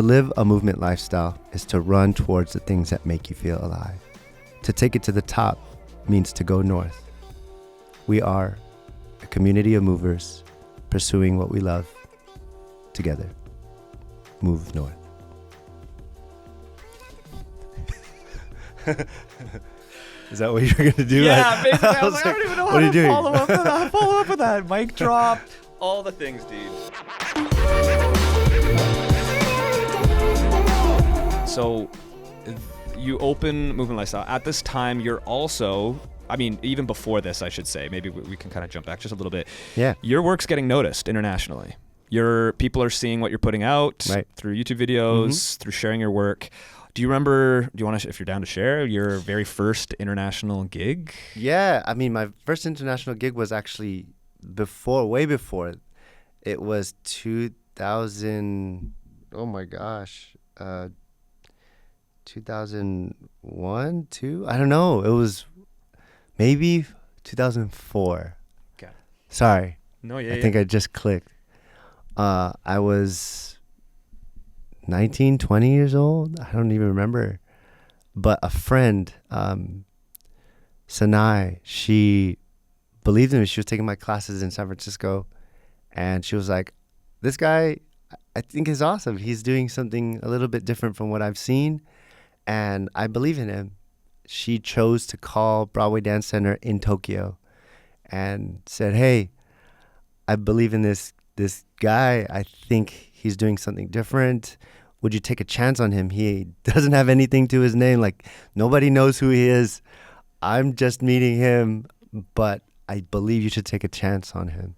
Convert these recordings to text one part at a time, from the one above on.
To live a movement lifestyle is to run towards the things that make you feel alive. To take it to the top means to go north. We are a community of movers pursuing what we love together. Move north. Is that what you're going to do? Yeah, basically. I was like, I don't even know how to follow up with that. Follow up with that. Mic drop. All the things, dude. So you open Movement Lifestyle. At this time, you're also, I mean, even before this, I should say, maybe we can kind of jump back just a little bit. Yeah. Your work's getting noticed internationally. Your people are seeing what you're putting out through YouTube videos, through sharing your work. Do you remember, if you're down to share, your very first international gig? Yeah. I mean, my first international gig was actually way before. It was 2000, oh my gosh, 2001, 2? I don't know. It was maybe 2004. Okay. Sorry. No, yeah. I think I just clicked. I was 19, 20 years old. I don't even remember. But a friend, Sanai, she believed in me. She was taking my classes in San Francisco. And she was like, this guy, I think is awesome. He's doing something a little bit different from what I've seen. And I believe in him. She chose to call Broadway Dance Center in Tokyo and said, hey, I believe in this guy. I think he's doing something different. Would you take a chance on him? He doesn't have anything to his name. Like, nobody knows who he is. I'm just meeting him, but I believe you should take a chance on him.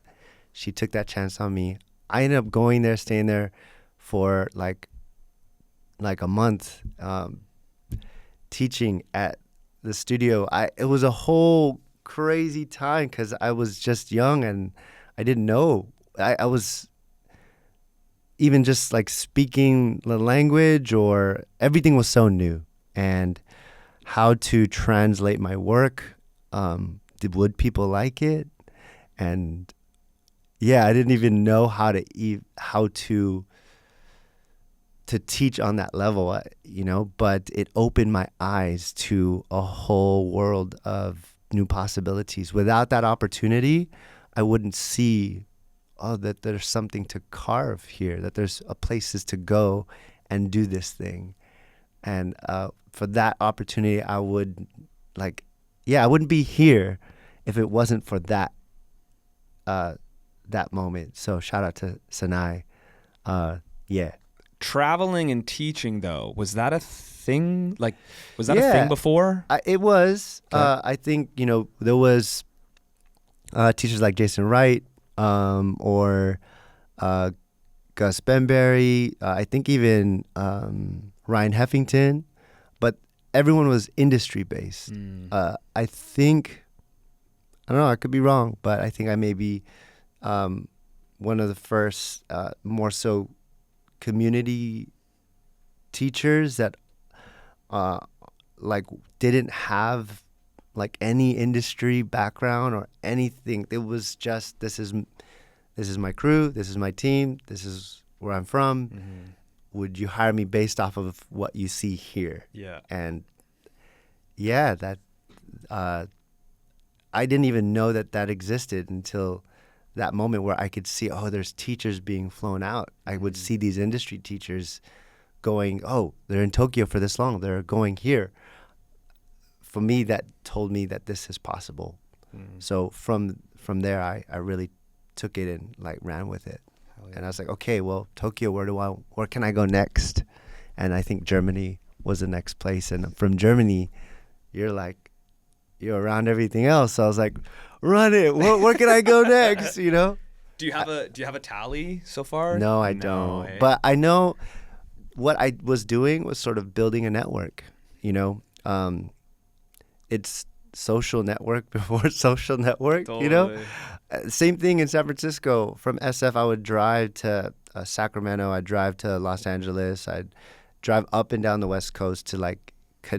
She took that chance on me. I ended up going there, staying there for like a month, teaching at the studio. It was a whole crazy time because I was just young and I didn't know. I was even just like speaking the language, or everything was so new. And how to translate my work, would people like it? And yeah, I didn't even know how to teach on that level, but it opened my eyes to a whole world of new possibilities. Without that opportunity, I wouldn't see, that there's something to carve here, that there's places to go and do this thing. And for that opportunity, I wouldn't be here if it wasn't for that moment. So shout out to Sanai. Yeah. Traveling and teaching, though, was that a thing? Like, was that a thing before? It was. Okay. I think, there was teachers like Jason Wright, or Gus Benberry, I think even Ryan Heffington, but everyone was industry-based. I think, I don't know, I could be wrong, but I think I may be one of the first more so community teachers that didn't have like any industry background or anything. It was just, this is my crew, this is my team, this is where I'm from. Would you hire me based off of what you see here? Yeah. And yeah, that I didn't even know that existed until that moment where I could see, there's teachers being flown out. I would see these industry teachers going, they're in Tokyo for this long, they're going here. For me, that told me that this is possible. So from there, I really took it and like ran with it. Yeah. And I was like, okay, well, Tokyo, where can I go next? And I think Germany was the next place. And from Germany, you're around everything else. So I was like, run it. Where can I go next? Do you have a tally so far? No, I don't. But I know what I was doing was sort of building a network. It's social network before social network. Totally. Same thing in San Francisco. From SF, I would drive to Sacramento. I'd drive to Los Angeles. I'd drive up and down the West Coast to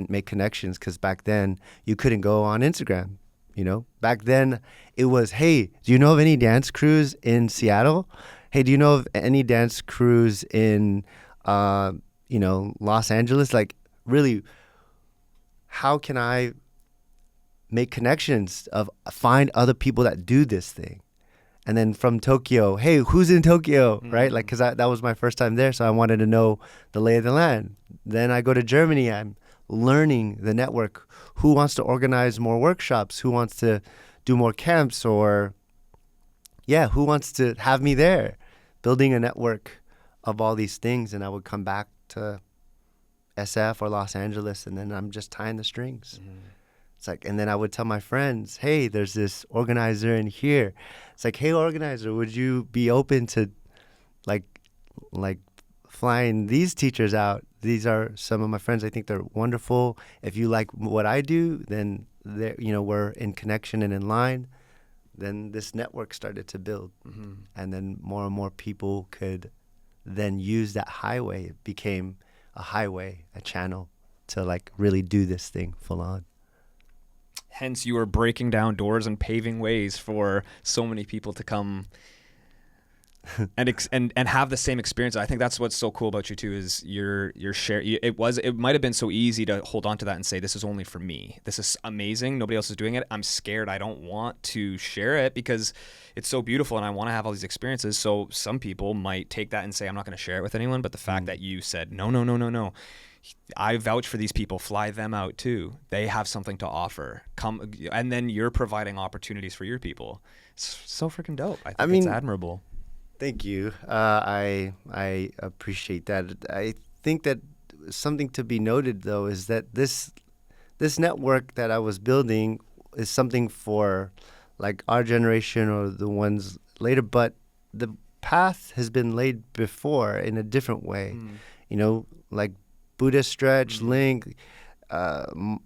make connections, because back then you couldn't go on Instagram. Back then it was, hey, do you know of any dance crews in Seattle? Hey, do you know of any dance crews in Los Angeles, like really, how can I make connections of find other people that do this thing? And then from Tokyo, hey, who's in Tokyo, right? Like, because that was my first time there, so I wanted to know the lay of the land. Then I go to Germany, I'm learning the network. Who wants to organize more workshops? Who wants to do more camps? Or, who wants to have me there? Building a network of all these things. And I would come back to SF or Los Angeles, and then I'm just tying the strings. It's like, and then I would tell my friends, hey, there's this organizer in here. It's like, hey, organizer, would you be open to like flying these teachers out? These are some of my friends. I think they're wonderful. If you like what I do, then we're in connection and in line. Then this network started to build. And then more and more people could then use that highway. It became a highway, a channel to like really do this thing full on. Hence, you are breaking down doors and paving ways for so many people to come and have the same experience. I think that's what's so cool about you too, is your share. It might have been so easy to hold on to that and say, this is only for me. This is amazing. Nobody else is doing it. I'm scared. I don't want to share it because it's so beautiful and I want to have all these experiences. So some people might take that and say, I'm not going to share it with anyone. But the fact that you said, no. I vouch for these people. Fly them out too. They have something to offer. Come, and then you're providing opportunities for your people. It's so freaking dope. I think it's admirable. Thank you. I appreciate that. I think that something to be noted though is that this network that I was building is something for like our generation or the ones later, but the path has been laid before in a different way. Like Buddha Stretch, Link,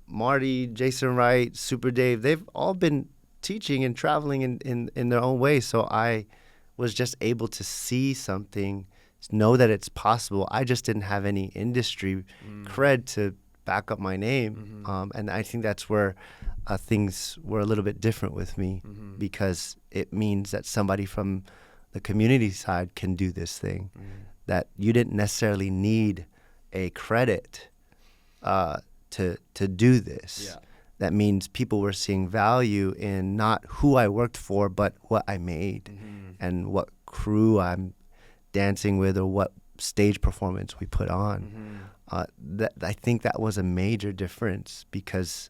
Marty, Jason Wright, Super Dave, they've all been teaching and traveling in their own way. So I was just able to see something, know that it's possible. I just didn't have any industry cred to back up my name. And I think that's where things were a little bit different with me because it means that somebody from the community side can do this thing, that you didn't necessarily need a credit to do this. Yeah. That means people were seeing value in not who I worked for, but what I made and what crew I'm dancing with or what stage performance we put on. I think that was a major difference because,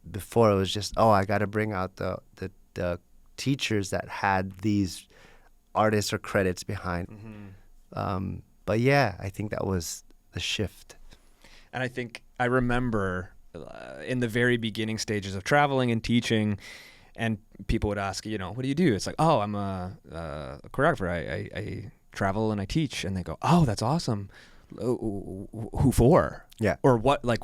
before it was just, I got to bring out the teachers that had these artists or credits behind. But yeah, I think that was the shift. And I think I remember in the very beginning stages of traveling and teaching, and people would ask, what do you do? It's like, I'm a choreographer. I travel and I teach. And they go, oh, that's awesome. Who for? Yeah. Or what, like,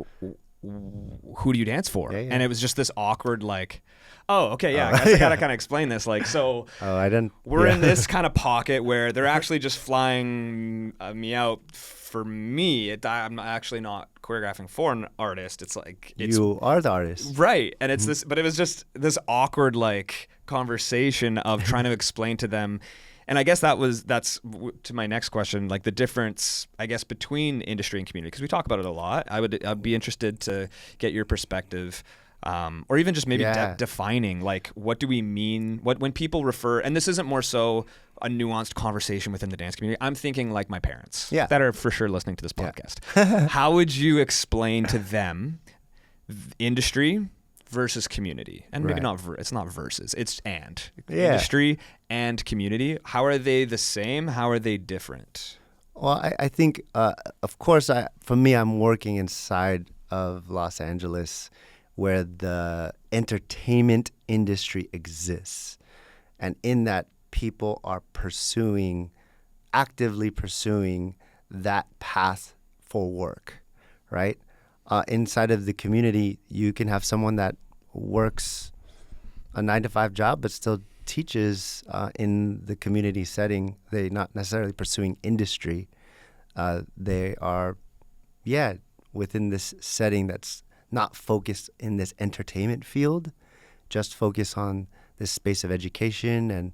who do you dance for? Yeah. And it was just this awkward, like, I guess I gotta kind of explain this. Like, so I didn't. We're in this kind of pocket where they're actually just flying me out. For me, I'm actually not choreographing for an artist. It's like you are the artist, right? And it's this, but it was just this awkward like conversation of trying to explain to them. And I guess that's to my next question, like the difference, I guess, between industry and community, because we talk about it a lot. I'd be interested to get your perspective. Or even just maybe defining, like, what do we mean? When people refer, and this isn't more so a nuanced conversation within the dance community. I'm thinking like my parents that are for sure listening to this podcast. How would you explain to them industry versus community? And maybe not, it's not versus, it's industry and community. How are they the same? How are they different? Well, I think, of course, for me, I'm working inside of Los Angeles, where the entertainment industry exists. And in that, people are actively pursuing that path for work, right? Inside of the community, you can have someone that works a 9-to-5 job, but still teaches in the community setting. They're not necessarily pursuing industry. They are, within this setting that's not focused in this entertainment field, just focus on this space of education and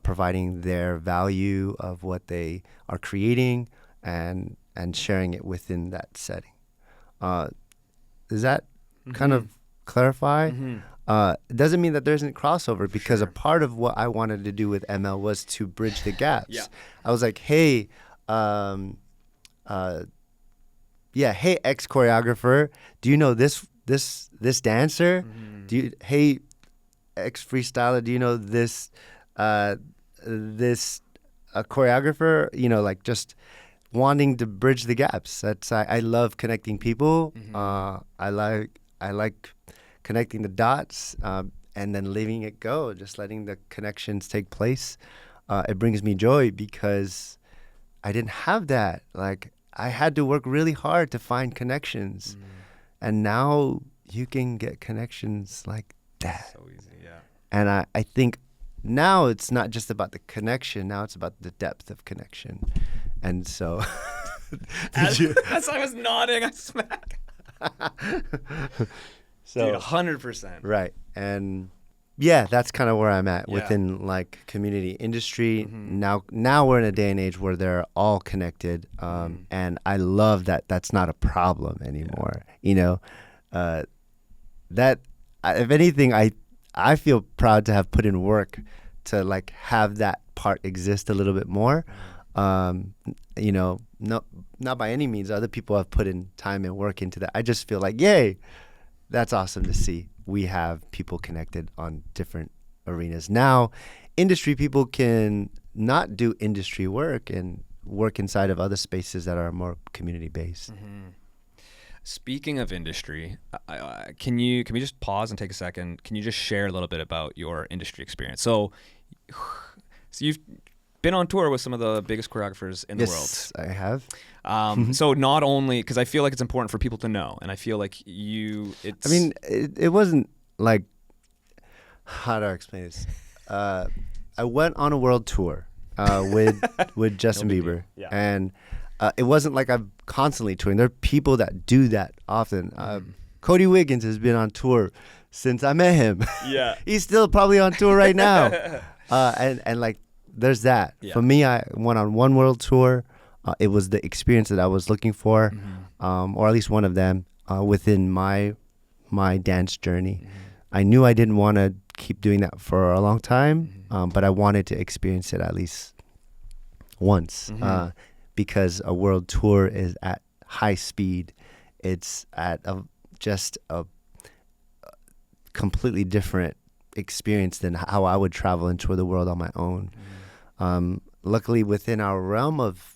providing their value of what they are creating and sharing it within that setting. Does that kind of clarify? It doesn't mean that there isn't crossover, because a part of what I wanted to do with ML was to bridge the gaps. I was like, hey, hey, ex choreographer, do you know this dancer? Hey, ex freestyler, do you know this choreographer? You know, like just wanting to bridge the gaps. I love connecting people. I like connecting the dots, and then letting it go, just letting the connections take place. It brings me joy because I didn't have that. Like, I had to work really hard to find connections. And now you can get connections like that. So easy, yeah. And I think now it's not just about the connection. Now it's about the depth of connection. And so... As I was nodding, I smack. So, dude, 100%. Right. And yeah, that's kind of where I'm at within like community industry. Now we're in a day and age where they're all connected. And I love that that's not a problem anymore. You know, if anything, I feel proud to have put in work to like have that part exist a little bit more. You know, not by any means. Other people have put in time and work into that. I just feel like, yay, that's awesome to see. We have people connected on different arenas. Now, industry people can not do industry work and work inside of other spaces that are more community-based. Speaking of industry, can we just pause and take a second? Can you just share a little bit about your industry experience? So you've been on tour with some of the biggest choreographers in the world. Yes, I have. So not only, because I feel like it's important for people to know, and I feel like I mean, it wasn't like, how do I explain this? I went on a world tour with Justin Bieber, and it wasn't like I'm constantly touring. There are people that do that often. Cody Wiggins has been on tour since I met him. Yeah, he's still probably on tour right now. And like, there's that. For me, I went on one world tour. It was the experience that I was looking for, or at least one of them within my dance journey. I knew I didn't want to keep doing that for a long time, but I wanted to experience it at least once, because a world tour is at high speed. It's at just a completely different experience than how I would travel and tour the world on my own. Luckily, within our realm of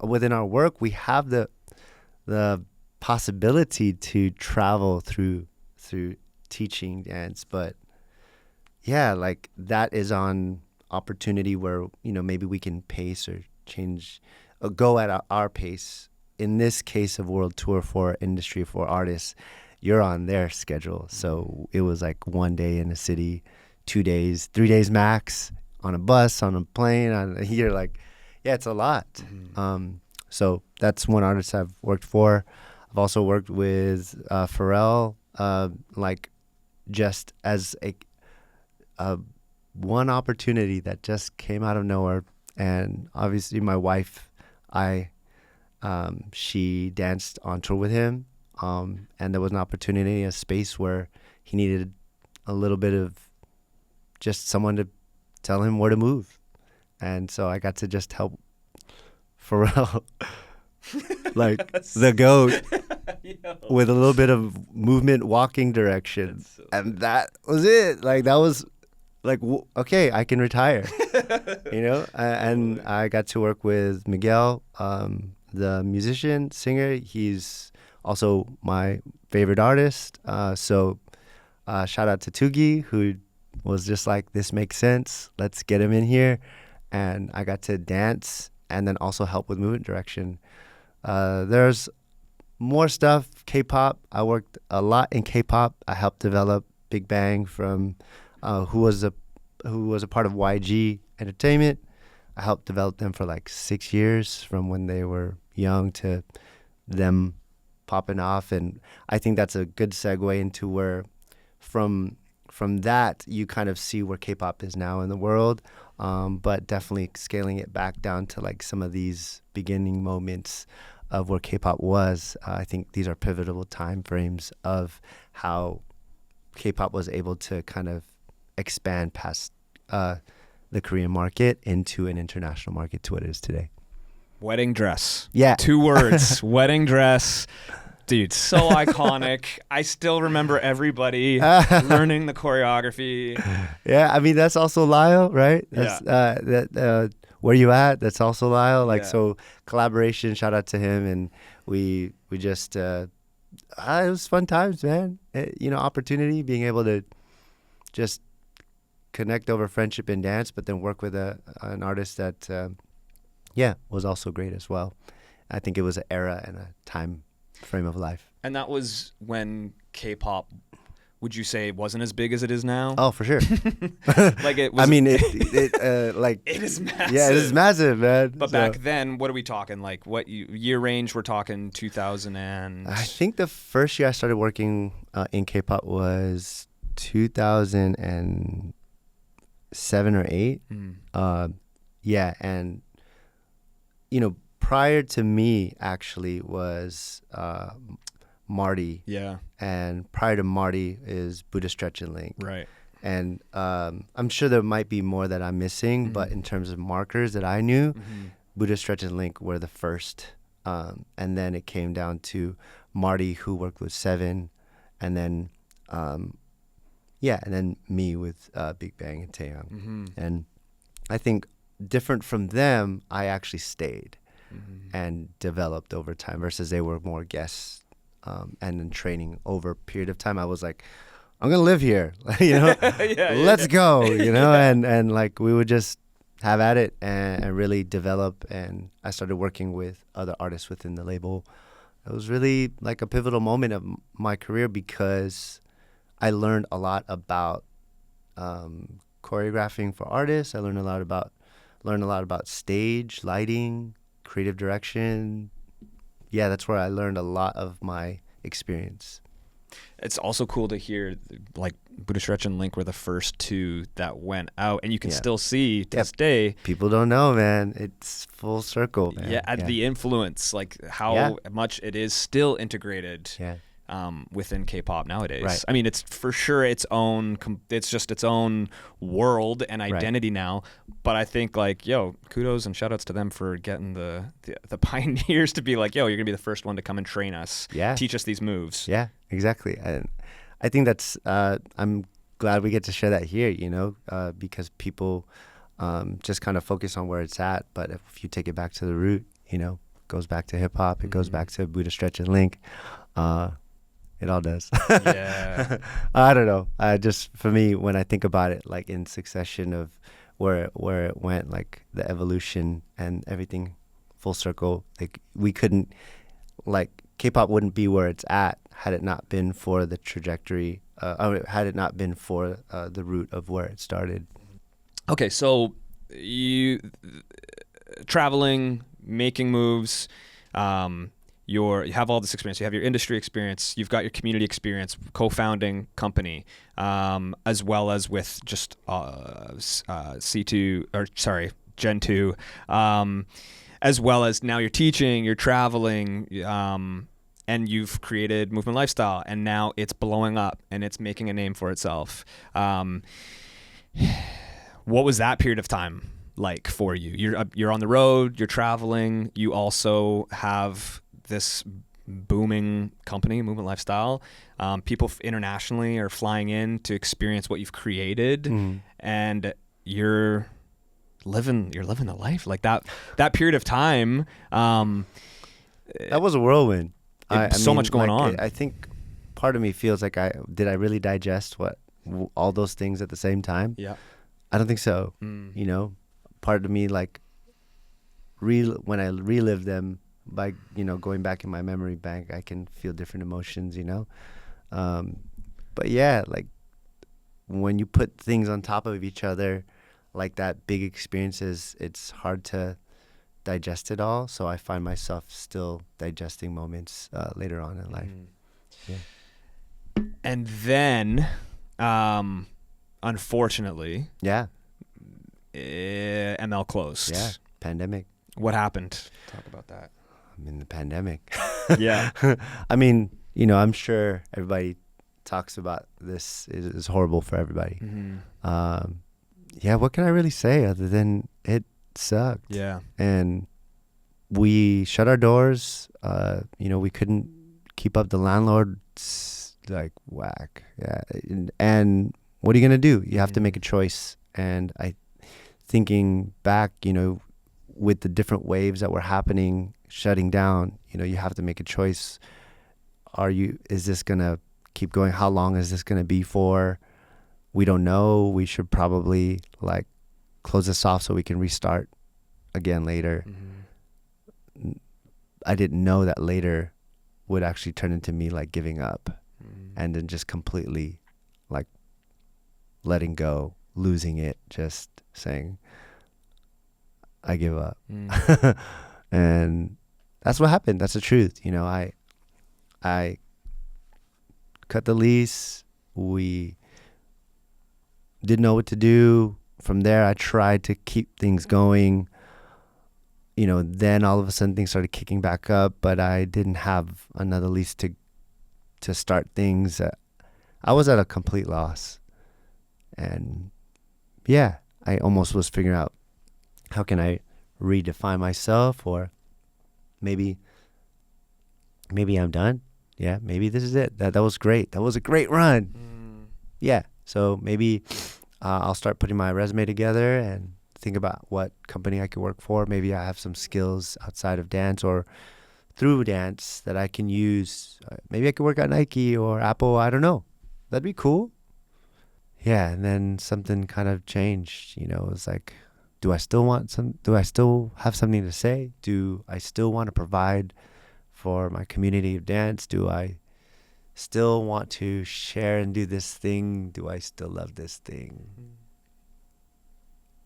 within our work, we have the possibility to travel through teaching dance. But yeah, like, that is on opportunity where, you know, maybe we can pace or change, or go at our pace. In this case of world tour for industry, for artists, you're on their schedule. So it was like 1 day in a city, 2 days, 3 days max, on a bus, on a plane. You're like, yeah, it's a lot. So that's one artist I've worked for. I've also worked with Pharrell, like, just as a one opportunity that just came out of nowhere. And obviously my wife, she danced on tour with him. And there was an opportunity, a space where he needed a little bit of just someone to tell him where to move. And so I got to just help Pharrell, like the GOAT, with a little bit of movement, walking direction. And that was it. Like, that was like, okay, I can retire, you know? And I got to work with Miguel, the musician, singer. He's also my favorite artist. So shout out to Tugi, who was just like, this makes sense. Let's get him in here. And I got to dance and then also help with movement direction. There's more stuff. K-pop. I worked a lot in K-pop. I helped develop Big Bang from who was a part of YG Entertainment. I helped develop them for like 6 years, from when they were young to them popping off. And I think that's a good segue into where from that you kind of see where K-pop is now in the world. but definitely scaling it back down to like some of these beginning moments of where K-pop was. I think these are pivotal time frames of how K-pop was able to kind of expand past the Korean market into an international market to what it is today. Wedding dress. Yeah. 2 words. Wedding dress. Dude, so iconic. I still remember everybody learning the choreography. Yeah, I mean, that's also Lyle, right? That's, Yeah. Where You At? That's also Lyle. Like, Yeah. so collaboration, shout out to him. And we just, it was fun times, man. Opportunity, being able to just connect over friendship and dance, but then work with an artist that, was also great as well. I think it was an era and a time frame of life. And that was when K-pop, would you say, wasn't as big as it is now? Oh, for sure. Like it was. I mean, it like it is massive. Yeah, it is massive, man. But back then, what are we talking? Like, what year range? We're talking 2000 and. I think the first year I started working in K-pop was 2007 or 8. Yeah, and prior to me actually was Marty. Yeah. And prior to Marty is Buddha Stretch and Link. Right. And I'm sure there might be more that I'm missing, but in terms of markers that I knew, Buddha Stretch and Link were the first. And then it came down to Marty, who worked with Seven, and then and then me with Big Bang and Taeyang. And I think different from them, I actually stayed and developed over time versus they were more guests and then training over a period of time. I was like, I'm going to live here, let's go, and like we would just have at it and really develop. And I started working with other artists within the label. It was really like a pivotal moment of my career because I learned a lot about choreographing for artists. I learned a lot about stage, lighting, creative direction. Yeah, that's where I learned a lot of my experience. It's also cool to hear like Buddha Stretch and Link were the first 2 that went out, and you can still see to this day. People don't know, man. It's full circle, man. Yeah, the influence, like how much it is still integrated. Yeah. Within K-pop nowadays. Right. I mean, it's for sure it's just its own world and identity now. But I think like, kudos and shout outs to them for getting the pioneers to be like, you're gonna be the first one to come and train us, teach us these moves. Yeah, exactly. And I think that's I'm glad we get to share that here, because people just kind of focus on where it's at. But if you take it back to the root, it goes back to hip hop. It goes back to Buddha Stretch and Link. It all does. Yeah. I don't know. Just for me, when I think about it, like in succession of where it went, like the evolution and everything, full circle. Like we couldn't, like K-pop wouldn't be where it's at had it not been for the trajectory. Had it not been for the root of where it started. Okay, so you traveling, making moves. You have all this experience. You have your industry experience. You've got your community experience, co-founding company, as well as with just Gen 2, as well as now you're teaching, you're traveling, and you've created Movement Lifestyle, and now it's blowing up and it's making a name for itself. What was that period of time like for you? You're on the road, you're traveling. You also have this booming company, Movement Lifestyle. People internationally are flying in to experience what you've created, and you're living the life. Like that period of time. That was a whirlwind. So much going on. I think part of me feels like I really digest all those things at the same time? Yeah. I don't think so. Part of me like when I relive them, by going back in my memory bank, I can feel different emotions, but yeah, like when you put things on top of each other like that, big experiences, it's hard to digest it all. So I find myself still digesting moments later on in life. And then unfortunately, ML closed. Yeah, pandemic. What happened? Talk about that. I mean, the pandemic. Yeah. I mean, you know, I'm sure everybody talks about this is horrible for everybody. Yeah, what can I really say other than it sucked? Yeah. And we shut our doors. You know, we couldn't keep up. The landlord's like whack. Yeah. And what are you going to do? You have to make a choice. And thinking back, you know, with the different waves that were happening, shutting down, you know, you have to make a choice. Is this going to keep going? How long is this going to be for? We don't know. We should probably like close this off so we can restart again later. I didn't know that later would actually turn into me like giving up and then just completely like letting go, losing it, just saying, I give up. And that's what happened. That's the truth. You know, I cut the lease. We didn't know what to do. From there, I tried to keep things going. You know, then all of a sudden things started kicking back up, but I didn't have another lease to start things. I was at a complete loss. And yeah, I almost was figuring out how can I redefine myself, or maybe I'm done. Yeah, maybe this is it. That was great. That was a great run. Yeah, so maybe I'll start putting my resume together and think about what company I could work for. Maybe I have some skills outside of dance or through dance that I can use. Maybe I could work at Nike or Apple. I don't know. That'd be cool. Yeah, and then something kind of changed. You know, it was like, do I still have something to say? Do I still want to provide for my community of dance? Do I still want to share and do this thing? Do I still love this thing?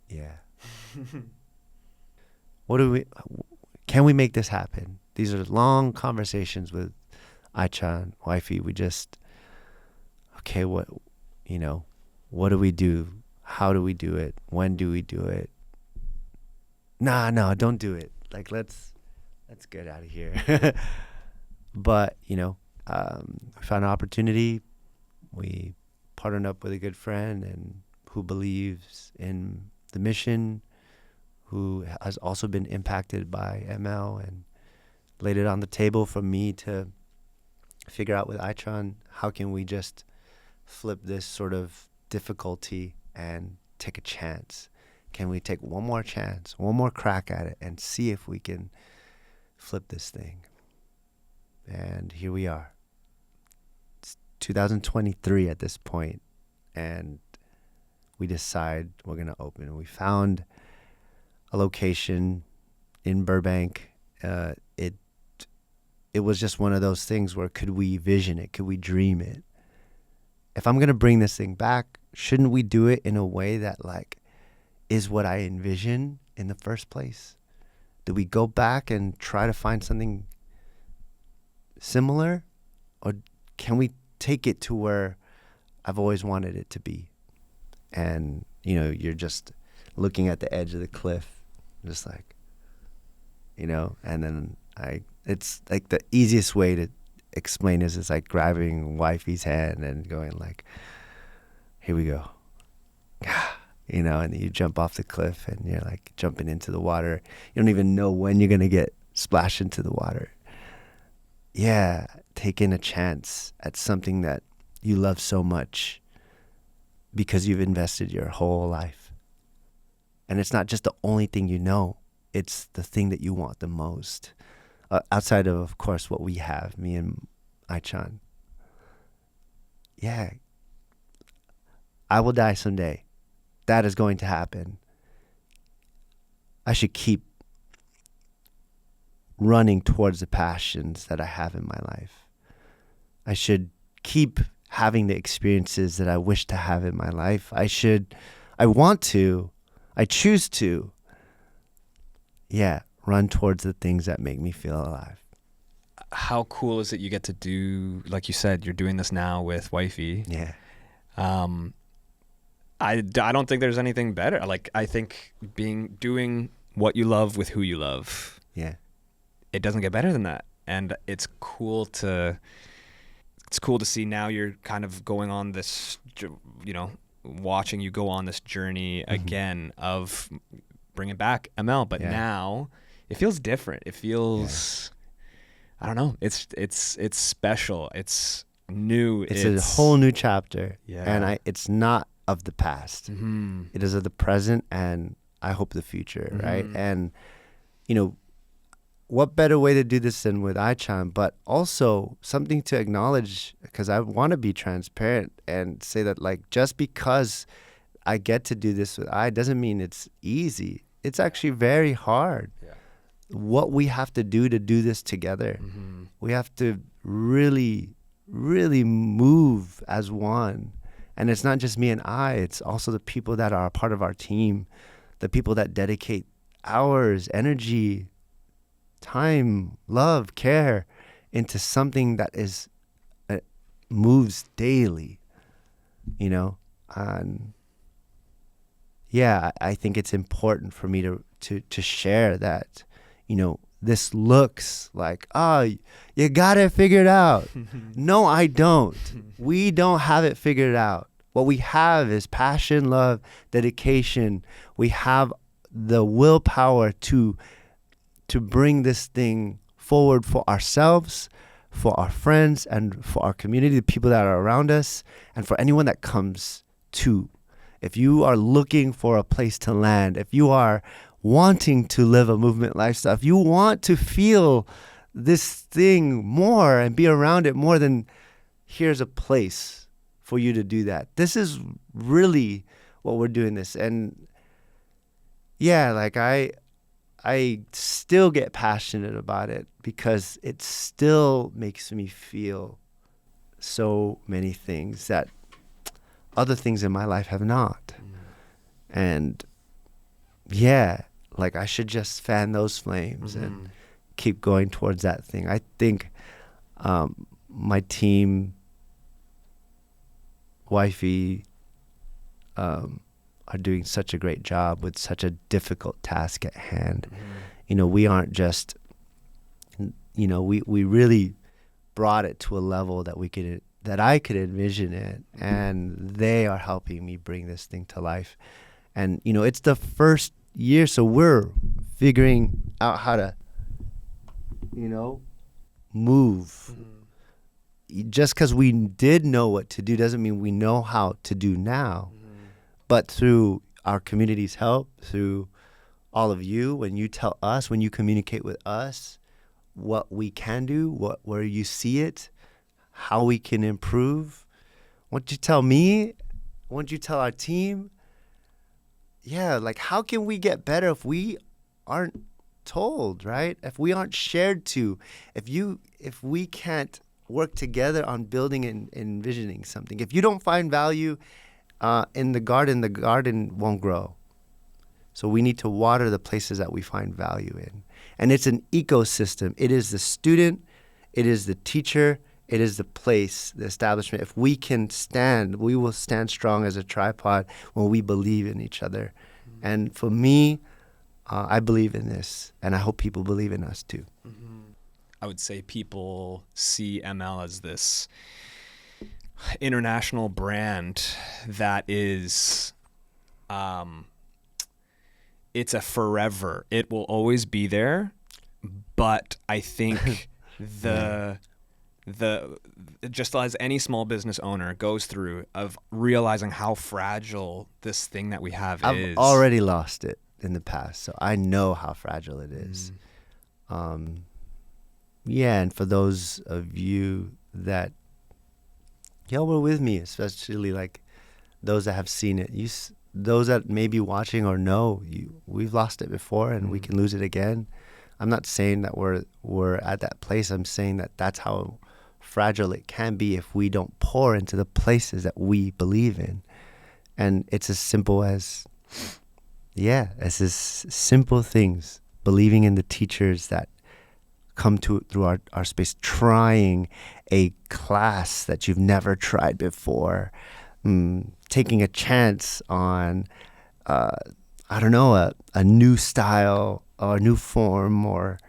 Yeah. Can we make this happen? These are long conversations with Aichan, wifey. We just, okay, what do we do? How do we do it? When do we do it? No, don't do it. Like, let's get out of here. But, we found an opportunity. We partnered up with a good friend and who believes in the mission, who has also been impacted by ML, and laid it on the table for me to figure out with Aichan, how can we just flip this sort of difficulty and take a chance? Can we take one more chance, one more crack at it, and see if we can flip this thing? And here we are. It's 2023 at this point, and we decide we're going to open. We found a location in Burbank. It was just one of those things where could we vision it? Could we dream it? If I'm going to bring this thing back, shouldn't we do it in a way that like is what I envision in the first place? Do we go back and try to find something similar? Or can we take it to where I've always wanted it to be? And, you're just looking at the edge of the cliff, just like, and then it's like the easiest way to explain this is like grabbing wifey's hand and going like, here we go. And then you jump off the cliff and you're like jumping into the water. You don't even know when you're going to get splashed into the water. Yeah, taking a chance at something that you love so much because you've invested your whole life. And it's not just the only thing it's the thing that you want the most. Outside of course, what we have, me and Aichan. Yeah, I will die someday. That is going to happen. I should keep running towards the passions that I have in my life. I should keep having the experiences that I wish to have in my life. I choose to, run towards the things that make me feel alive. How cool is it you get to do, like you said, you're doing this now with wifey. Yeah. I don't think there's anything better. Like, I think doing what you love with who you love. Yeah. It doesn't get better than that. And it's cool to see now you're kind of going on this, you know, watching you go on this journey again of bringing back ML, but now it feels different. It feels, I don't know. It's special. It's new. It's a whole new chapter. Yeah. And it's not of the past. It is of the present, and I hope the future, right? And, you know, what better way to do this than with iChime, but also something to acknowledge, because I want to be transparent and say that, like, just because I get to do this with doesn't mean it's easy. It's actually very hard. Yeah. What we have to do this together, we have to really, really move as one. And it's not just me and it's also the people that are a part of our team, the people that dedicate hours, energy, time, love, care into something that moves daily, you know. And I think it's important for me to share that, you know, this looks like, you got it figured out. No, I don't. We don't have it figured out. What we have is passion, love, dedication. We have the willpower to bring this thing forward for ourselves, for our friends, and for our community, the people that are around us, and for anyone that comes to. If you are looking for a place to land, if you are wanting to live a movement lifestyle, if you want to feel this thing more and be around it more, then here's a place for you to do that. This is really what we're doing this. And like I still get passionate about it because it still makes me feel so many things that other things in my life have not. And like I should just fan those flames and keep going towards that thing. I think my team, wifey, are doing such a great job with such a difficult task at hand. You know, we aren't just, you know, we really brought it to a level that I could envision it, and they are helping me bring this thing to life. And, you know, it's the first year, so we're figuring out how to, you know, move. Just because we did know what to do doesn't mean we know how to do now. But through our community's help, through all of you, when you tell us, when you communicate with us what we can do, where you see it, how we can improve, won't you tell me? Won't you tell our team? Like, how can we get better if we aren't told, right? If we aren't shared to, if we can't work together on building and envisioning something, if you don't find value in the garden won't grow. So we need to water the places that we find value in. And it's an ecosystem. It is the student, it is the teacher, it is the place, the establishment. If we can stand, we will stand strong as a tripod when we believe in each other. And for me, I believe in this, and I hope people believe in us too. I would say people see ML as this international brand that is, it's a forever. It will always be there, but I think the just as any small business owner goes through of realizing how fragile this thing that we have is. I've already lost it in the past, so I know how fragile it is. And for those of you that y'all were with me, especially like those that have seen it, those that may be watching or know, we've lost it before and we can lose it again. I'm not saying that we're at that place. I'm saying that that's how fragile it can be if we don't pour into the places that we believe in. And it's as simple as, it's as simple things. Believing in the teachers that come through our space, trying a class that you've never tried before, taking a chance on, I don't know, a new style or a new form, or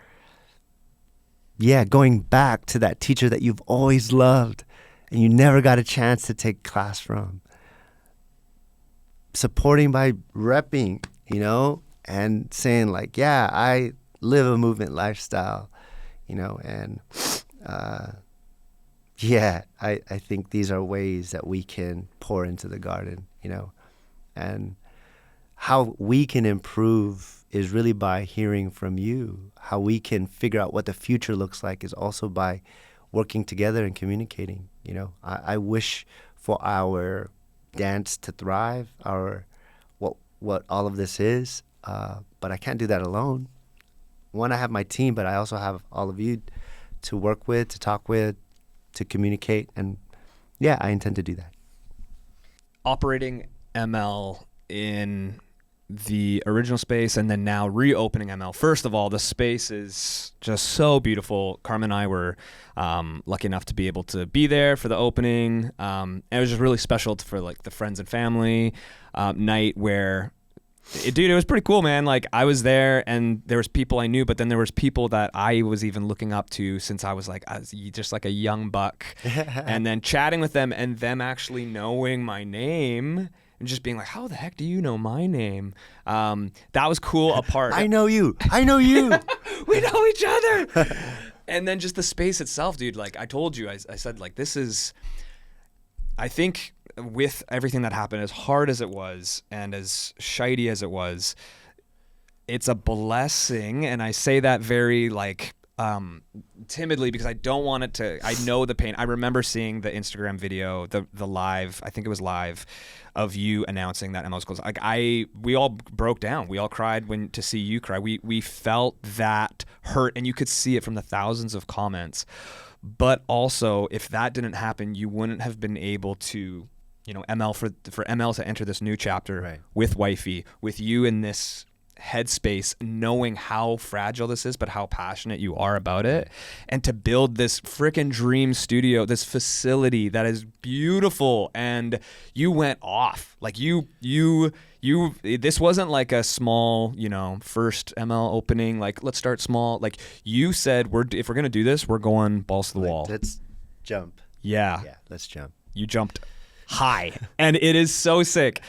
going back to that teacher that you've always loved and you never got a chance to take class from. Supporting by repping, and saying like, yeah, I live a movement lifestyle, and I think these are ways that we can pour into the garden, and how we can improve is really by hearing from you. How we can figure out what the future looks like is also by working together and communicating. I wish for our dance to thrive, our what all of this is, but I can't do that alone. One, I have my team, but I also have all of you to work with, to talk with, to communicate, and I intend to do that. Operating ML in the original space and then now reopening ML. First of all, the space is just so beautiful. Carmen and I were lucky enough to be able to be there for the opening. And it was just really special for like the friends and family night where it was pretty cool, man. Like I was there and there was people I knew, but then there was people that I was even looking up to since I was just like a young buck and then chatting with them and them actually knowing my name and just being like, how the heck do you know my name? That was cool. I know you. I know you. We know each other. And then just the space itself, dude. Like I told you, I said like, this is, I think with everything that happened, as hard as it was and as shitey as it was, it's a blessing. And I say that very like timidly because I don't want it to, I know the pain. I remember seeing the Instagram video, the live, I think it was live, of you announcing that ML was closed. Like we all broke down. We all cried to see you cry. We felt that hurt, and you could see it from the thousands of comments. But also, if that didn't happen, you wouldn't have been able to, ML for ML to enter this new chapter right. with Wifey, with you in this headspace, knowing how fragile this is, but how passionate you are about it, and to build this freaking dream studio, this facility that is beautiful. And you went off like you this wasn't like a small, first ML opening, like let's start small. Like you said, if we're gonna do this, we're going balls to the wall. Let's jump. Yeah, let's jump. You jumped high, and it is so sick.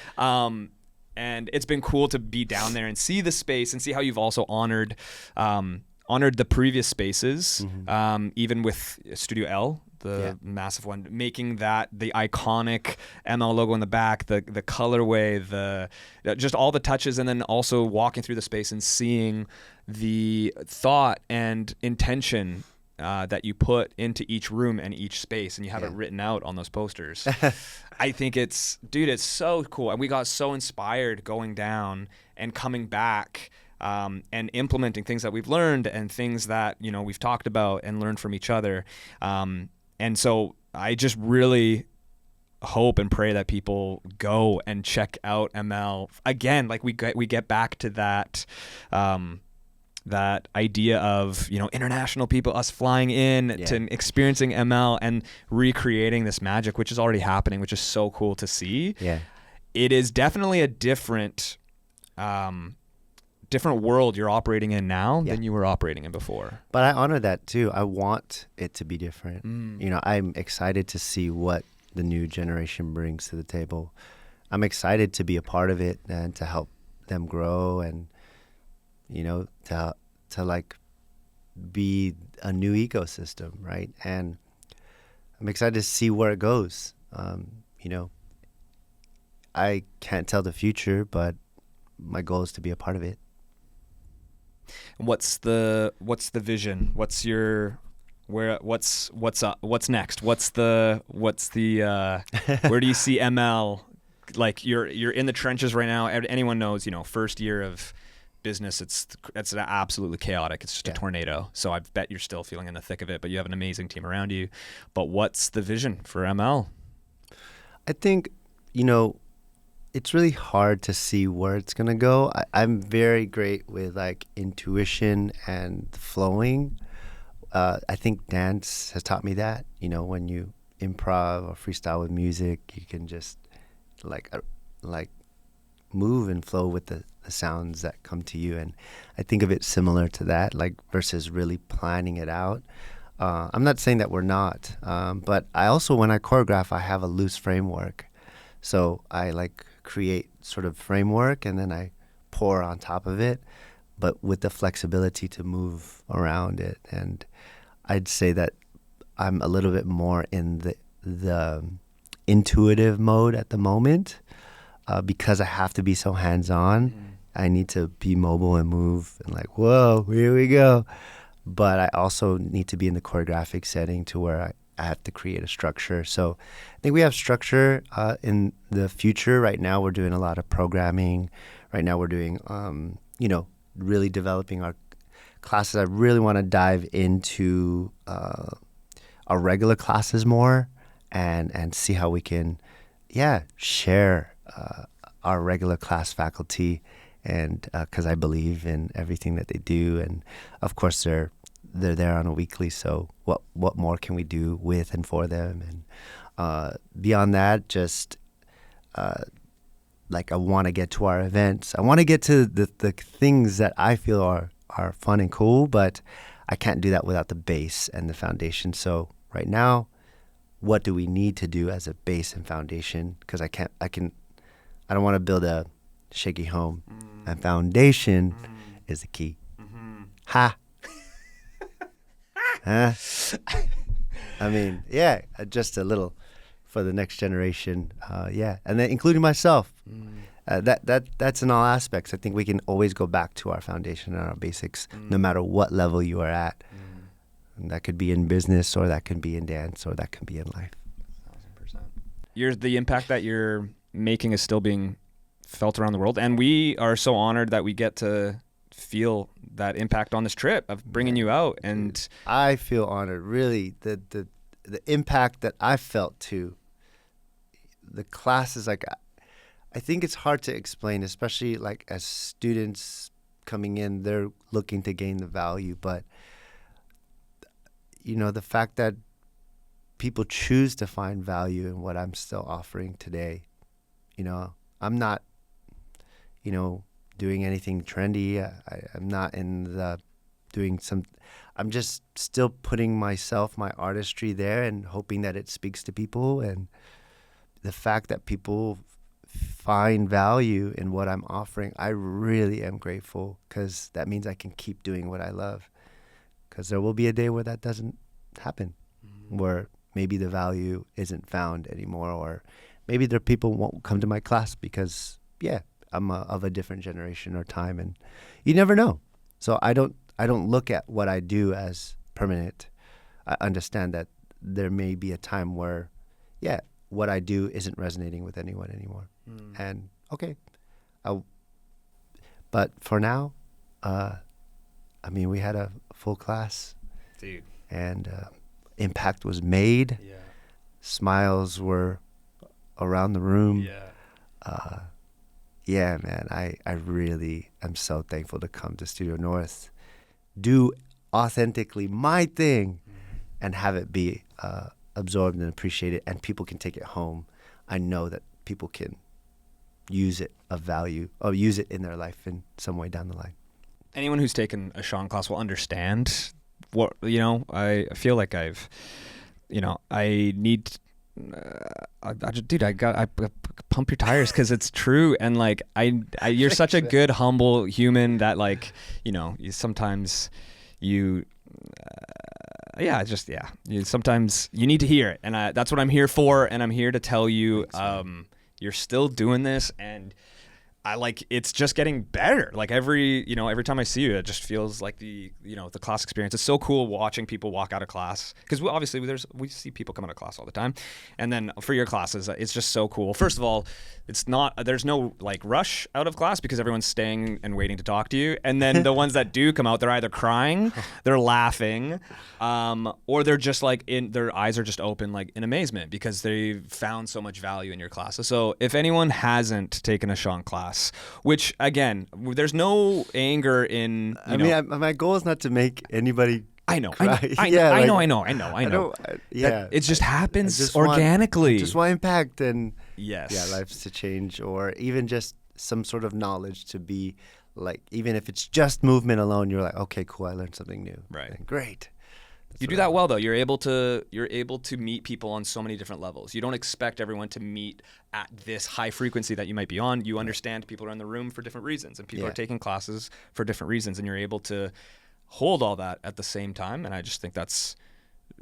And it's been cool to be down there and see the space and see how you've also honored the previous spaces, even with Studio L, the massive one, making that the iconic ML logo in the back, the colorway, just all the touches, and then also walking through the space and seeing the thought and intention that you put into each room and each space, and you have it written out on those posters. I think it's so cool. And we got so inspired going down and coming back and implementing things that we've learned and things that, we've talked about and learned from each other. And so I just really hope and pray that people go and check out ML again. Like we get back to that, that idea of, international people, us flying in to experiencing ML and recreating this magic, which is already happening, which is so cool to see. Yeah. It is definitely a different world you're operating in now than you were operating in before. But I honor that too. I want it to be different. I'm excited to see what the new generation brings to the table. I'm excited to be a part of it and to help them grow and, to like be a new ecosystem, right? And I'm excited to see where it goes. I can't tell the future, but my goal is to be a part of it. What's the vision? What's up? What's next? What's the where do you see ML? Like you're in the trenches right now. Anyone knows, first year of business, it's absolutely chaotic. It's just a tornado. So I bet you're still feeling in the thick of it, but you have an amazing team around you. But what's the vision for ML? I think, it's really hard to see where it's going to go. I'm very great with like intuition and flowing. I think dance has taught me that, when you improv or freestyle with music, you can just like move and flow with the sounds that come to you. And I think of it similar to that, like versus really planning it out. I'm not saying that we're not, but I also, when I choreograph, I have a loose framework. So I like create sort of framework and then I pour on top of it, but with the flexibility to move around it. And I'd say that I'm a little bit more in the intuitive mode at the moment, because I have to be so hands-on. I need to be mobile and move and like, whoa, here we go. But I also need to be in the choreographic setting to where I have to create a structure. So I think we have structure in the future. Right now we're doing a lot of programming. Right now we're doing, really developing our classes. I really want to dive into our regular classes more and see how we can, share our regular class faculty, and because I believe in everything that they do. And of course they're there on a weekly, so what more can we do with and for them? And beyond that, just like I want to get to our events. I want to get to the things that I feel are fun and cool, but I can't do that without the base and the foundation. So right now, what do we need to do as a base and foundation? Because I don't want to build a shaky home. And foundation is the key. Ha! Huh? I mean, just a little for the next generation. And then including myself. That's in all aspects. I think we can always go back to our foundation and our basics, no matter what level you are at. And that could be in business, or that can be in dance, or that can be in life. 1000%. The impact that you're making is still being felt around the world, and we are so honored that we get to feel that impact on this trip of bringing you out. And I feel honored, really. The impact that I felt too. The classes, like, I think it's hard to explain, especially like as students coming in, they're looking to gain the value. But, the fact that people choose to find value in what I'm still offering today, I'm not, doing anything trendy. I'm not I'm just still putting myself, my artistry there and hoping that it speaks to people. And the fact that people find value in what I'm offering, I really am grateful, because that means I can keep doing what I love. Because there will be a day where that doesn't happen, where maybe the value isn't found anymore, or maybe there people won't come to my class because, I'm of a different generation or time, and you never know. So I don't look at what I do as permanent. I understand that there may be a time where, what I do isn't resonating with anyone anymore. And okay, but for now, we had a full class, dude, and impact was made. Smiles were around the room. Man, I really am so thankful to come to Studio North, do authentically my thing, and have it be absorbed and appreciated, and people can take it home. I know that people can use it of value, or use it in their life in some way down the line. Anyone who's taken a Shaun class will understand what, I feel like I need, I pump your tires, because it's true. And like, you're such a good, humble human that, like, sometimes sometimes you need to hear it. And that's what I'm here for. And I'm here to tell you, you're still doing this, and it's just getting better. Like every time I see you, it just feels like the class experience. It's so cool watching people walk out of class, because we see people come out of class all the time. And then for your classes, it's just so cool. First of all, there's no like rush out of class, because everyone's staying and waiting to talk to you. And then the ones that do come out, they're either crying, they're laughing, or they're just like their eyes are just open, like in amazement, because they found so much value in your classes. So if anyone hasn't taken a Shaun class, which again, there's no anger in. My goal is not to make anybody. I know. Cry. I know. It just happens organically. I just want impact, and Yes. Yeah, lives to change, or even just some sort of knowledge to be like, even if it's just movement alone, you're like, okay, cool, I learned something new. Right. And great. You do that well though. You're able to meet people on so many different levels. You don't expect everyone to meet at this high frequency that you might be on. You understand people are in the room for different reasons, and people are taking classes for different reasons, and you're able to hold all that at the same time. And I just think that's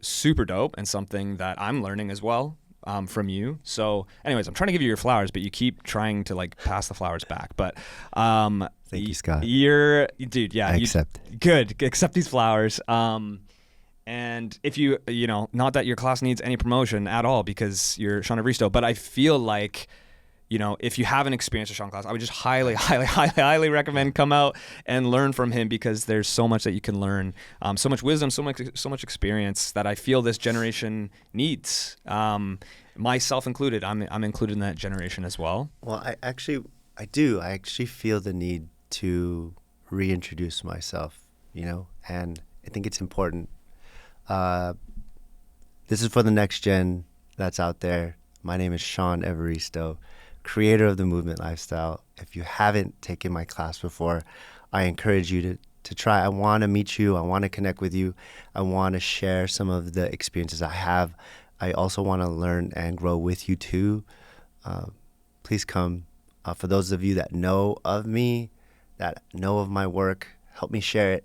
super dope and something that I'm learning as well from you. So anyways, I'm trying to give you your flowers, but you keep trying to like pass the flowers back. But thank you, Scott. Dude, yeah. I accept. Good. Accept these flowers. And if you know, not that your class needs any promotion at all because you're Shaun Evaristo, but I feel like, you know, if you haven't experienced a Shaun class, I would just highly recommend come out and learn from him, because there's so much that you can learn, so much wisdom, so much experience that I feel this generation needs. Myself included, I'm included in that generation as well. Well, I actually feel the need to reintroduce myself, you know, and I think it's important. This is for the next gen that's out there. My name is Shaun Evaristo, creator of the movement lifestyle. If you haven't taken my class before, I encourage you to try. I want to meet you. I want to connect with you. I want to share some of the experiences I have. I also want to learn and grow with you too. Please come. For those of you that know of me, that know of my work, help me share it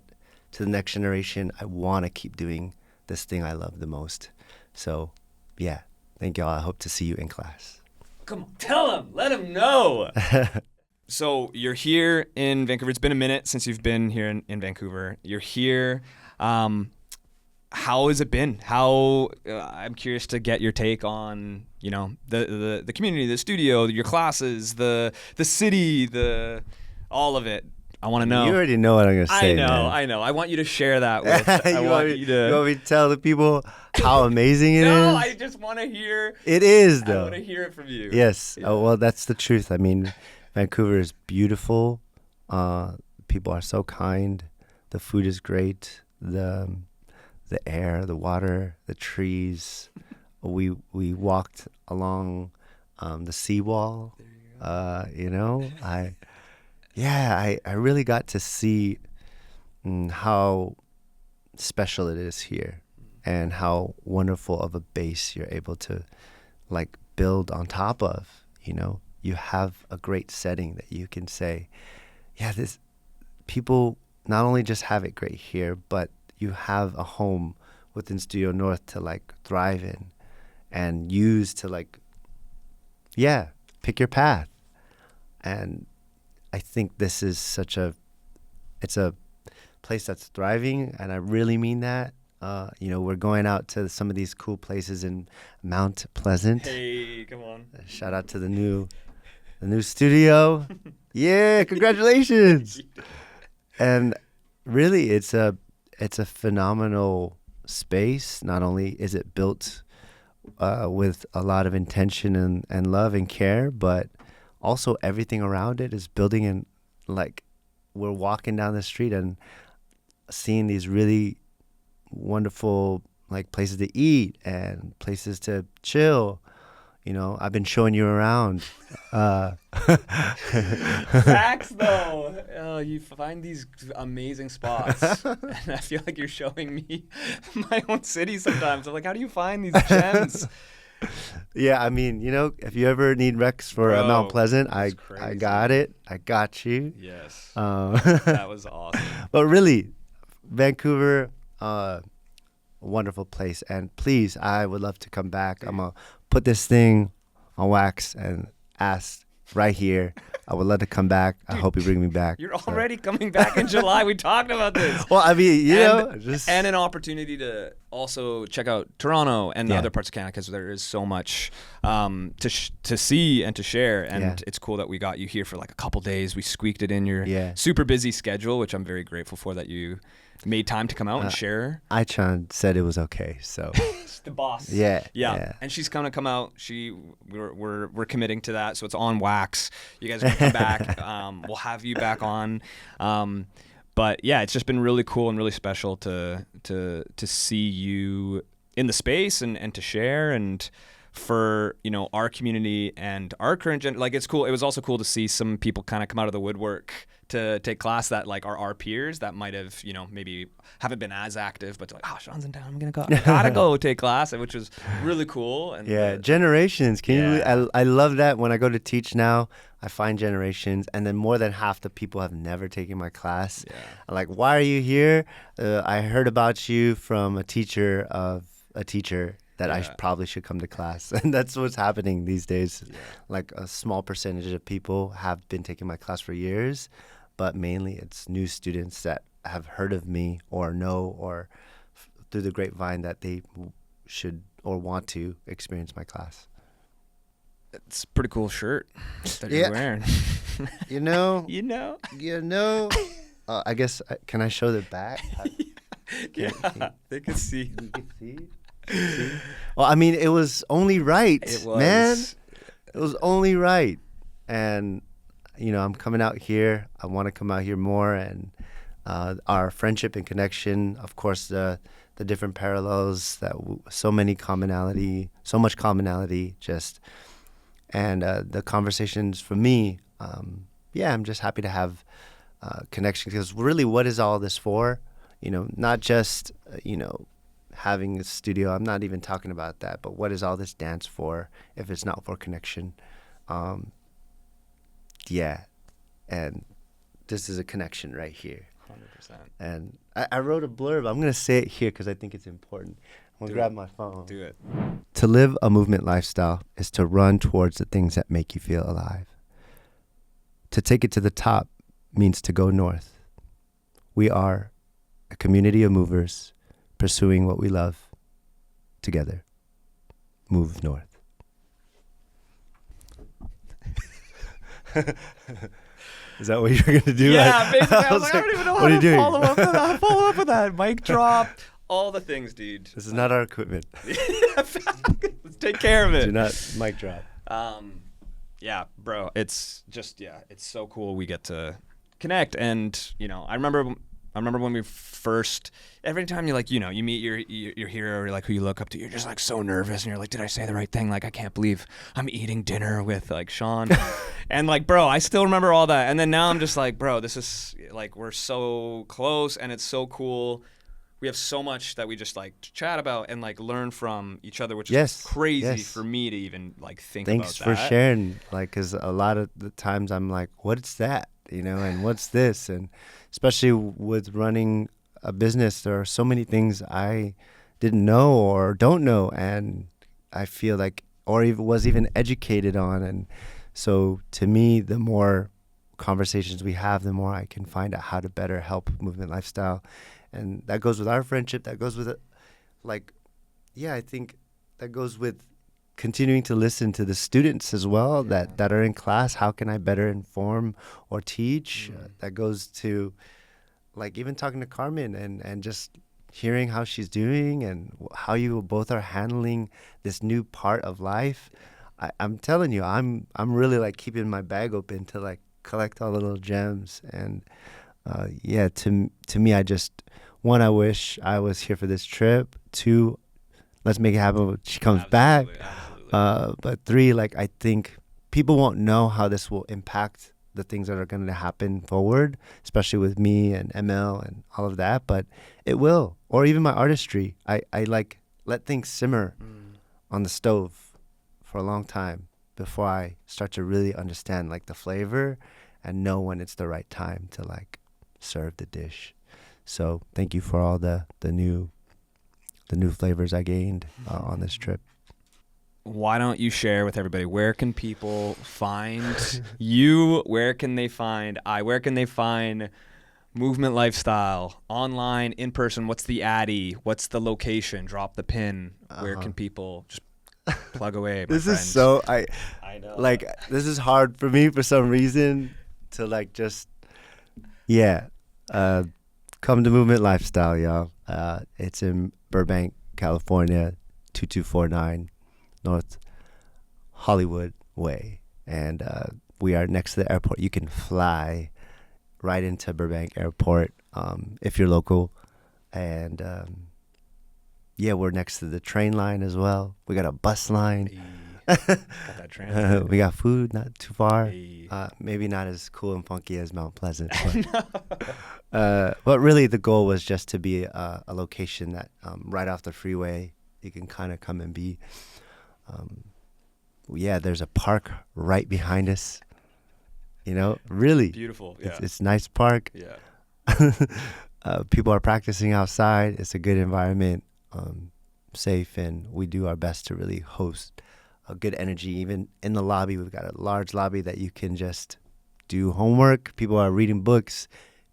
to the next generation. I want to keep doing this thing I love the most. So, yeah, thank y'all. I hope to see you in class. Come on, tell him, let him know. So you're here in Vancouver. It's been a minute since you've been here in Vancouver. You're here. How has it been? I'm curious to get your take on, you know, the community, the studio, your classes, the city, all of it. I want to know. You already know what I'm going to say. I know. I want you to share that with. You want me to tell the people how amazing it is? No, I just want to hear. It is, though. I want to hear it from you. Yes. Yeah. Oh, well, that's the truth. I mean, Vancouver is beautiful. People are so kind. The food is great. The air, the water, the trees. We walked along the seawall. You know, I really got to see how special it is here, and how wonderful of a base you're able to like build on top of. You know, you have a great setting that you can say, yeah, this people not only just have it great here, but you have a home within Studio North to like thrive in and use to like, yeah, pick your path. And I think this is it's a place that's thriving, and I really mean that. You know, we're going out to some of these cool places in Mount Pleasant. Hey, come on. Shout out to the new studio. Yeah, congratulations. And really, it's a phenomenal space. Not only is it built with a lot of intention and love and care, but also everything around it is building in, like, we're walking down the street and seeing these really wonderful like places to eat and places to chill. You know, I've been showing you around. Facts though. You find these amazing spots, and I feel like you're showing me my own city sometimes. I'm like, how do you find these gems? Yeah, I mean, you know, if you ever need Rex for Mount Pleasant, I got it. I got you. Yes. That was awesome. But really, Vancouver, wonderful place. And please, I would love to come back. I'm going to put this thing on wax and ask right here. I would love to come back. Dude, I hope you bring me back. You're already coming back in July. We talked about this. Well, I mean, and an opportunity to also check out Toronto and the other parts of Canada, because there is so much to see and to share. And it's cool that we got you here for like a couple days. We squeaked it in your super busy schedule, which I'm very grateful for that you made time to come out and share. Ichan said it was okay, so the boss. Yeah. And she's gonna come out. We're committing to that, so it's on wax. You guys are gonna come back. We'll have you back on. But yeah, it's just been really cool and really special to see you in the space and to share. And for, you know, our community and our current like, it's cool. It was also cool to see some people kind of come out of the woodwork to take class that like are our peers that might have, you know, maybe haven't been as active, but like, oh, Shaun's in town, I'm gonna gotta go take class, which was really cool. And yeah, generations. I love that. When I go to teach now, I find generations, and then more than half the people have never taken my class. Yeah. I'm like, why are you here? I heard about you from a teacher of a teacher that I probably should come to class. And that's what's happening these days. Yeah. Like a small percentage of people have been taking my class for years, but mainly it's new students that have heard of me or know or through the grapevine that they should or want to experience my class. It's a pretty cool shirt that you're wearing. You know. I guess, can I show the back? They can see. You can see? Well, I mean, it was only right, man. It was only right. And, you know, I'm coming out here. I want to come out here more. And our friendship and connection, of course, the different parallels, so much commonality, just, and the conversations for me, I'm just happy to have connection, because really, what is all this for? You know, not just, having a studio. I'm not even talking about that, but what is all this dance for if it's not for connection? And this is a connection right here. 100%. And I wrote a blurb. I'm going to say it here because I think it's important. I'm going to grab my phone. Do it. To live a movement lifestyle is to run towards the things that make you feel alive. To take it to the top means to go north. We are a community of movers pursuing what we love together. Move north. Is that what you're going to do? Yeah, basically. I don't even know how to follow up with that. Mic drop, all the things, dude. This is not our equipment. Let's take care of it. Do not mic drop. Yeah, bro. It's just, it's so cool we get to connect. And, I remember when we first, every time you you meet your hero or like who you look up to, you're just like so nervous and you're like, did I say the right thing? Like, I can't believe I'm eating dinner with like Shaun. And like, bro, I still remember all that. And then now I'm just like, bro, this is like, we're so close and it's so cool. We have so much that we just like chat about and like learn from each other, which is crazy for me to even like think about that. Thanks for sharing. Like, cause a lot of the times I'm like, what's that? And what's this? And especially with running a business, there are so many things I didn't know or don't know, and I feel like, or even was even educated on. And so to me, the more conversations we have, the more I can find out how to better help movement lifestyle. And that goes with our friendship. That goes with I think that goes with continuing to listen to the students as well that are in class. How can I better inform or teach? That goes to like even talking to Carmen and just hearing how she's doing and how you both are handling this new part of life. I'm telling you, I'm really like keeping my bag open to like collect all the little gems. And to me, I wish I was here for this trip. 2, let's make it happen when she comes back. But 3, like, I think people won't know how this will impact the things that are going to happen forward, especially with me and ML and all of that. But it will, or even my artistry. I like let things simmer on the stove for a long time before I start to really understand like the flavor and know when it's the right time to like serve the dish. So thank you for all the new flavors I gained on this trip. Why don't you share with everybody, where can people find you? Where can they find Where can they find Movement Lifestyle? Online, in person? What's the Addy? What's the location? Drop the pin. Where can people just plug away, my This friends? Is so, I know. Like, this is hard for me for some reason to like just, come to Movement Lifestyle, y'all. It's in Burbank, California, 2249. North Hollywood Way, and we are next to the airport. You can fly right into Burbank Airport if you're local, and Yeah, we're next to the train line as well. We got a bus line. Hey, got that transit. We got food not too far. Hey. Maybe not as cool and funky as Mount Pleasant. But really the goal was just to be a location that right off the freeway you can kind of come and be. Yeah, there's a park right behind us. You know, really Beautiful. Yeah. It's a nice park. Yeah. People are practicing outside. It's a good environment, safe, and we do our best to really host a good energy. Even in the lobby, we've got a large lobby that you can just do homework. People are reading books.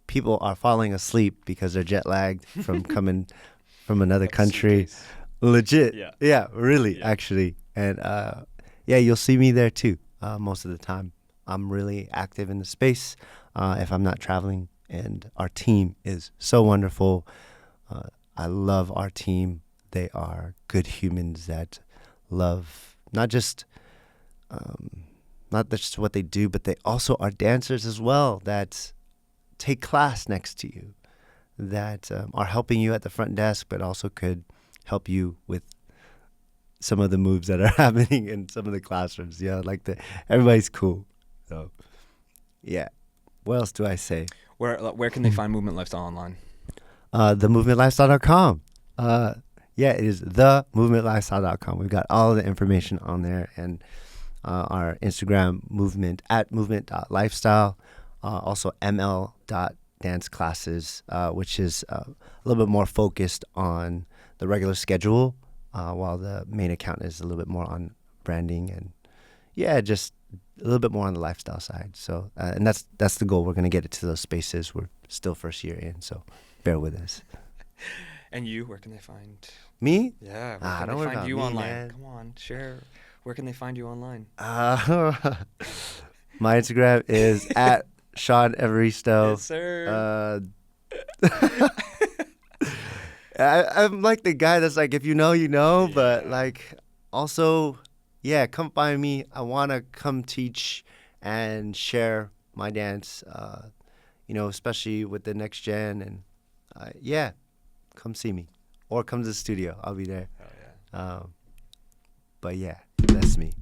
People are falling asleep because they're jet lagged from coming from another country. Legit. Yeah, really, actually. And yeah, you'll see me there too most of the time. I'm really active in the space if I'm not traveling. And our team is so wonderful. I love our team. They are good humans that love not just what they do, but they also are dancers as well that take class next to you, that are helping you at the front desk, but also could help you with some of the moves that are happening in some of the classrooms. Yeah, like everybody's cool. So, yeah. What else do I say? Where can they find Movement Lifestyle online? TheMovementLifestyle.com. Yeah, it is TheMovementLifestyle.com. We've got all the information on there, and our Instagram movement at movement.lifestyle. Also ml.dance classes, which is a little bit more focused on the regular schedule, while the main account is a little bit more on branding and just a little bit more on the lifestyle side. So, and that's the goal. We're going to get it to those spaces. We're still first year in, so bear with us. And you, where can they find me? Yeah, where can they find you online? Man. Come on, share. Where can they find you online? My Instagram is at Shaun Evaristo. Yes, sir. I'm like the guy that's like, if you know, you know, but like also, yeah, come find me. I want to come teach and share my dance, especially with the next gen. And come see me or come to the studio. I'll be there. Oh, yeah. But yeah, that's me.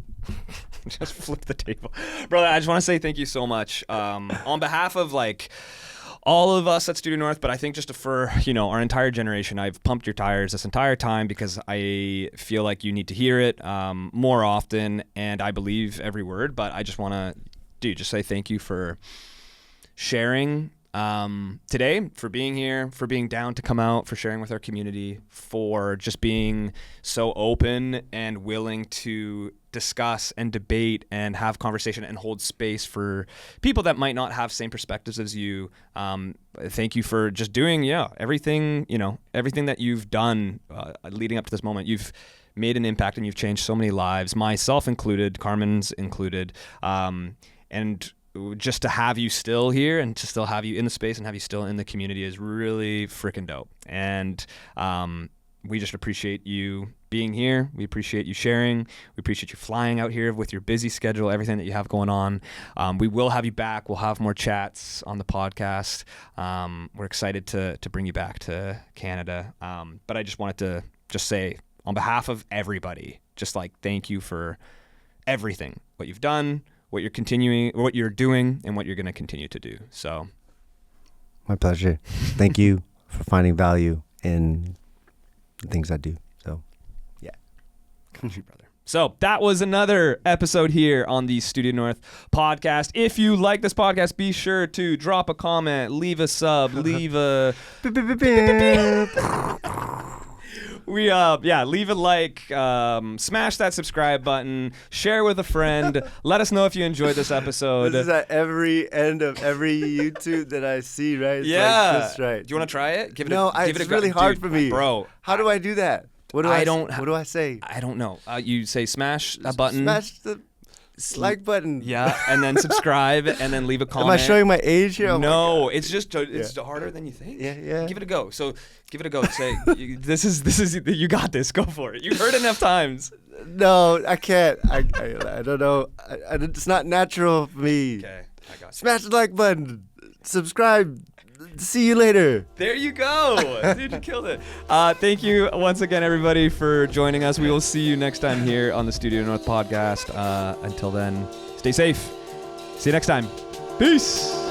Just flip the table. Brother, I just want to say thank you so much. On behalf of all of us at Studio North, but I think just for, our entire generation, I've pumped your tires this entire time because I feel like you need to hear it more often, and I believe every word, but I just want to, just say thank you for sharing today, for being here, for being down to come out, for sharing with our community, for just being so open and willing to discuss and debate and have conversation and hold space for people that might not have same perspectives as you. Thank you for just doing, everything that you've done leading up to this moment. You've made an impact and you've changed so many lives, myself included, Carmen's included. And just to have you still here and to still have you in the space and have you still in the community is really freaking dope. And we just appreciate you being here. We appreciate you sharing. We appreciate you flying out here with your busy schedule, everything that you have going on. We will have you back. We'll have more chats on the podcast. We're excited to bring you back to Canada. But I just wanted to just say on behalf of everybody, just thank you for everything, what you've done, what you're doing, and what you're going to continue to do. So, my pleasure. Thank you for finding value in the things I do. So, yeah. Country brother. So that was another episode here on the Studio North podcast. If you like this podcast, be sure to drop a comment, leave a sub, leave a leave a like, smash that subscribe button, share with a friend. Let us know if you enjoyed this episode. This is at every end of every YouTube that I see, right? It's this, right. Do you want to try it? It's really hard for me, bro. How do I do that? What do I say? I don't know. You say smash that button. Smash the like button. Yeah, and then subscribe, and then leave a comment. Am I showing my age here? No, it's just harder than you think. Yeah. Give it a go. So give it a go. Say this is you got this. Go for it. You've heard it enough times. No, I can't. I don't know. It's not natural for me. Okay, I got you. Smash the like button. Subscribe. See you later. There you go. Dude, you killed it. Thank you once again, everybody, for joining us. We will see you next time here on the Studio North podcast. Until then, stay safe. See you next time. Peace.